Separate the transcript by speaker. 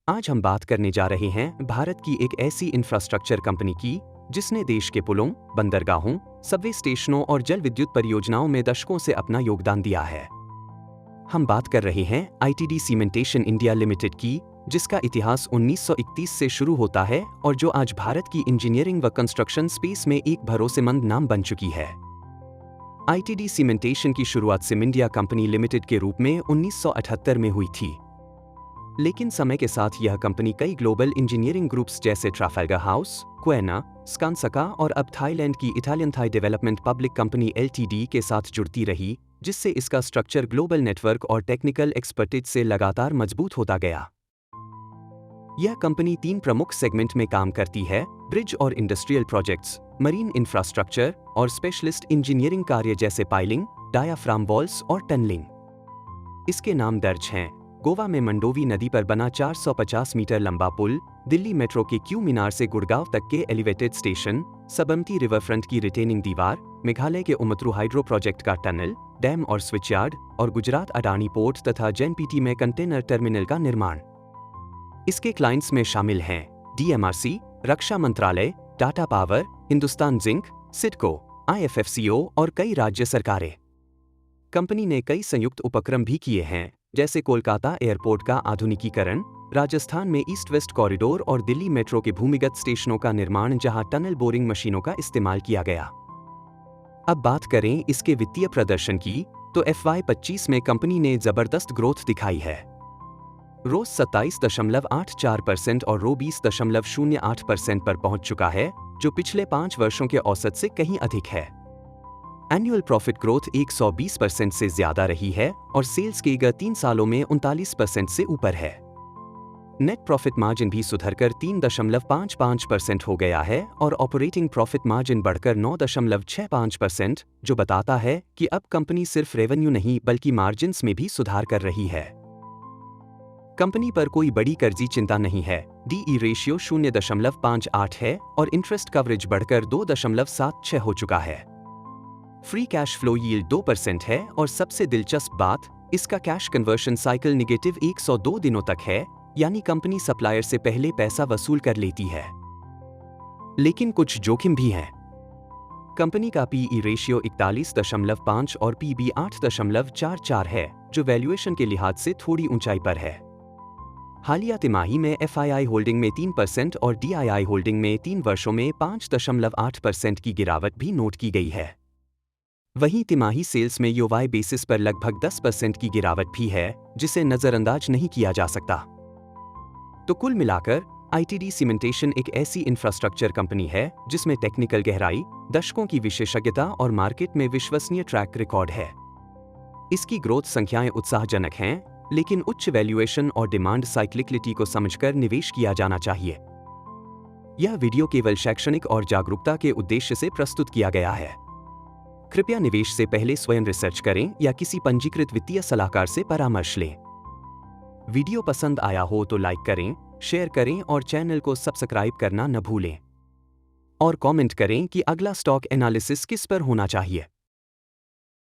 Speaker 1: आज हम बात करने जा रहे हैं भारत की एक ऐसी इंफ्रास्ट्रक्चर कंपनी की जिसने देश के पुलों, बंदरगाहों, सबवे स्टेशनों और जल विद्युत परियोजनाओं में दशकों से अपना योगदान दिया है। हम बात कर रहे हैं आईटीडी सीमेंटेशन इंडिया लिमिटेड की, जिसका इतिहास 1931 से शुरू होता है और जो आज भारत की इंजीनियरिंग व कंस्ट्रक्शन स्पेस में एक भरोसेमंद नाम बन चुकी है। आईटीडी सीमेंटेशन की शुरुआत सिमिंडिया कंपनी लिमिटेड के रूप में 1978 में हुई थी, लेकिन समय के साथ यह कंपनी कई ग्लोबल इंजीनियरिंग ग्रुप्स जैसे ट्राफाल्गर हाउस, क्वेना, स्कांसका और अब थाईलैंड की Italian Thai development public company LTD के साथ जुड़ती रही, जिससे इसका स्ट्रक्चर ग्लोबल नेटवर्क और टेक्निकल एक्सपर्टीज से लगातार मजबूत होता गया। यह कंपनी 3 प्रमुख सेगमेंट में काम करती है: ब्रिज और इंडस्ट्रियल प्रोजेक्ट्स, मरीन इंफ्रास्ट्रक्चर और स्पेशलिस्ट इंजीनियरिंग कार्य जैसे पाइलिंग, डायाफ्राम वॉल्स और टनलिंग। इसके नाम दर्ज हैं: गोवा में मंडोवी नदी पर बना 450 मीटर लंबा पुल, दिल्ली मेट्रो के क्यू मीनार से गुड़गांव तक के एलिवेटेड स्टेशन, सबमती रिवरफ्रंट की रिटेनिंग दीवार, मेघालय के उमत्रू हाइड्रो प्रोजेक्ट का टनल, डैम और स्विचयार्ड, और गुजरात अडानी पोर्ट तथा जेएनपीटी में कंटेनर टर्मिनल का निर्माण। इसके क्लाइंट्स में शामिल हैं डीएमआरसी, रक्षा मंत्रालय, टाटा पावर, हिंदुस्तान जिंक, सिडको, आईएफएफसीओ और कई राज्य सरकारें। कंपनी ने कई संयुक्त उपक्रम भी किए हैं, जैसे कोलकाता एयरपोर्ट का आधुनिकीकरण, राजस्थान में ईस्ट वेस्ट कॉरिडोर और दिल्ली मेट्रो के भूमिगत स्टेशनों का निर्माण, जहां टनल बोरिंग मशीनों का इस्तेमाल किया गया। अब बात करें इसके वित्तीय प्रदर्शन की, तो FY25 में कंपनी ने जबरदस्त ग्रोथ दिखाई है। रोज 27.84% और रो 20.08% पर पहुंच चुका है, जो पिछले 5 वर्षों के औसत से कहीं अधिक है। एनुअल प्रॉफिट ग्रोथ 120% से ज्यादा रही है और सेल्स CAGR 3 सालों में 39% से ऊपर है। नेट प्रॉफिट मार्जिन भी सुधरकर 3.55% हो गया है और ऑपरेटिंग प्रॉफिट मार्जिन बढ़कर 9.65%, जो बताता है कि अब कंपनी सिर्फ रेवेन्यू नहीं बल्कि मार्जिन्स में भी सुधार कर रही है। कंपनी पर कोई बड़ी कर्जी चिंता नहीं है। DE रेशियो 0.58 है और इंटरेस्ट कवरेज बढ़कर 2.76 हो चुका है। फ्री कैश फ्लो यील्ड 2% है और सबसे दिलचस्प बात, इसका कैश कन्वर्शन साइकिल निगेटिव 102 दिनों तक है, यानी कंपनी सप्लायर से पहले पैसा वसूल कर लेती है। लेकिन कुछ जोखिम भी हैं। कंपनी का PE रेशियो 41.5 और PB 8.44 है, जो वैल्यूएशन के लिहाज से थोड़ी ऊंचाई पर है। हालिया तिमाही में FII होल्डिंग में 3% और DII होल्डिंग में 3 वर्षों में 5.8% की गिरावट भी नोट की गई है। वहीं तिमाही सेल्स में YoY बेसिस पर लगभग 10% की गिरावट भी है, जिसे नजरअंदाज नहीं किया जा सकता। तो कुल मिलाकर आईटीडी सीमेंटेशन एक ऐसी इंफ्रास्ट्रक्चर कंपनी है जिसमें टेक्निकल गहराई, दशकों की विशेषज्ञता और मार्केट में विश्वसनीय ट्रैक रिकॉर्ड है। इसकी ग्रोथ संख्याएं उत्साहजनक हैं, लेकिन उच्च वैल्यूएशन और डिमांड साइक्लिकलिटी को समझकर निवेश किया जाना चाहिए। यह वीडियो केवल शैक्षणिक और जागरूकता के उद्देश्य से प्रस्तुत किया गया है। कृपया निवेश से पहले स्वयं रिसर्च करें या किसी पंजीकृत वित्तीय सलाहकार से परामर्श लें। वीडियो पसंद आया हो तो लाइक करें, शेयर करें और चैनल को सब्सक्राइब करना न भूलें। और कमेंट करें कि अगला स्टॉक एनालिसिस किस पर होना चाहिए।